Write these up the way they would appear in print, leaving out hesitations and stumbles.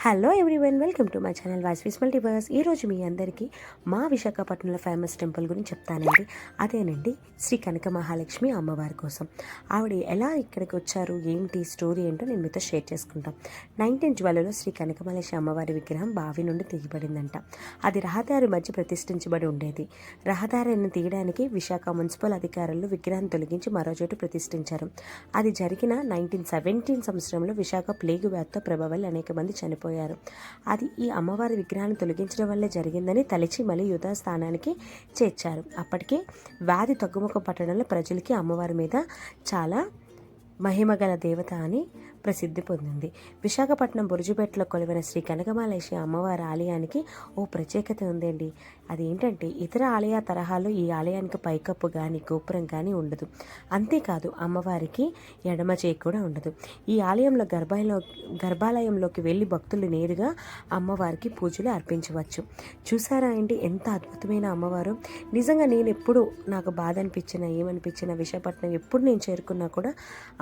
Hello everyone, welcome to my channel Vasvi's multiverse. ఈరోజు మీ అందరికీ మా విశాఖపట్నంలో ఫేమస్ టెంపుల్ గురించి చెప్తానండి. అదేనండి శ్రీ కనక మహాలక్ష్మి అమ్మవారి కోసం. ఆవిడ ఎలా ఇక్కడికి వచ్చారు, ఏంటి స్టోరీ ఏంటో నేను మీతో షేర్ చేసుకుంటాం. 1912లో శ్రీ కనక మహాలక్ష్మి అమ్మవారి విగ్రహం బావి నుండి తీయబడిందంట. అది రహదారి మధ్య ప్రతిష్ఠించబడి ఉండేది. రహదారిని తీయడానికి విశాఖ మున్సిపల్ అధికారులు విగ్రహం తొలగించి మరో చోటు ప్రతిష్ఠించారు. అది జరిగిన 1917 సంవత్సరంలో విశాఖ ప్లేగు వ్యాధితో ప్రభావాలు అనేక మంది చనిపోయారు. అది ఈ అమ్మవారి విగ్రహాన్ని తొలగించడం వల్లే జరిగిందని తలిచి మళ్ళీ యుద్ధస్థానానికి చేర్చారు. అప్పటికే వ్యాధి తగ్గుముఖం పట్టడంలో ప్రజలకి అమ్మవారి మీద చాలా మహిమగల దేవత అని ప్రసిద్ధి పొందింది. విశాఖపట్నం బురుజుపేటలో కొలువైన శ్రీ కనకమహాలక్ష్మి అమ్మవారి ఆలయానికి ఓ ప్రత్యేకత ఉందండి. అదేంటంటే ఇతర ఆలయ తరహాలో ఈ ఆలయానికి పైకప్పు కానీ గోపురం కానీ ఉండదు. అంతేకాదు అమ్మవారికి ఎడమ చేయి కూడా ఉండదు. ఈ ఆలయంలో గర్భాలయంలోకి వెళ్ళి భక్తులు నేరుగా అమ్మవారికి పూజలు అర్పించవచ్చు. చూసారా అండి ఎంత అద్భుతమైన అమ్మవారు. నిజంగా నేను ఎప్పుడు నాకు బాధ అనిపించినా ఏమనిపించినా విశాఖపట్నం ఎప్పుడు నేను చేరుకున్నా కూడా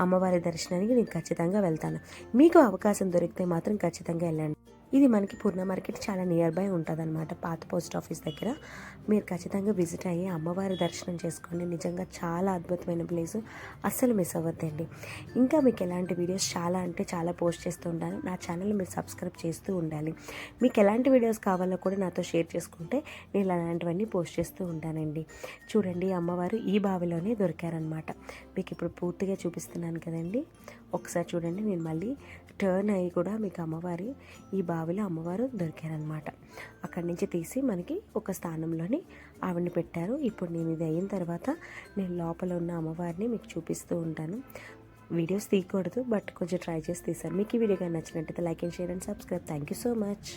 అమ్మవారి దర్శనానికి నేను ఖచ్చితంగా వెళ్తాను. మీకు అవకాశం దొరికితే మాత్రం ఖచ్చితంగా వెళ్ళండి. ఇది మనకి పూర్ణ మార్కెట్ చాలా నియర్ బై ఉంటుంది అనమాట, పాత పోస్ట్ ఆఫీస్ దగ్గర. మీరు ఖచ్చితంగా విజిట్ అయ్యి అమ్మవారి దర్శనం చేసుకోండి. నిజంగా చాలా అద్భుతమైన ప్లేసు, అస్సలు మిస్ అవ్వద్దండి. ఇంకా మీకు ఎలాంటి వీడియోస్ చాలా అంటే చాలా పోస్ట్ చేస్తూ ఉంటాను. నా ఛానల్ మీరు సబ్స్క్రైబ్ చేస్తూ ఉండాలి. మీకు ఎలాంటి వీడియోస్ కావాలో కూడా నాతో షేర్ చేసుకుంటే నేను అలాంటివన్నీ పోస్ట్ చేస్తూ ఉంటానండి. చూడండి అమ్మవారు ఈ బావిలోనే దొరికారనమాట. మీకు ఇప్పుడు పూర్తిగా చూపిస్తున్నాను కదండి, ఒకసారి చూడండి. నేను మళ్ళీ టర్న్ అయ్యి కూడా మీకు అమ్మవారి ఈ బావిలో అమ్మవారు దొరికారనమాట. అక్కడి నుంచి తీసి మనకి ఒక స్థానంలోని ఆవిడని పెట్టారు. ఇప్పుడు నేను ఇది అయిన తర్వాత నేను లోపల ఉన్న అమ్మవారిని మీకు చూపిస్తూ ఉంటాను. వీడియోస్ తీయకూడదు, బట్ కొంచెం ట్రై చేసి తీశాను. మీకు ఈ వీడియో కానీ నచ్చినట్టయితే like and share and subscribe. Thank you so much.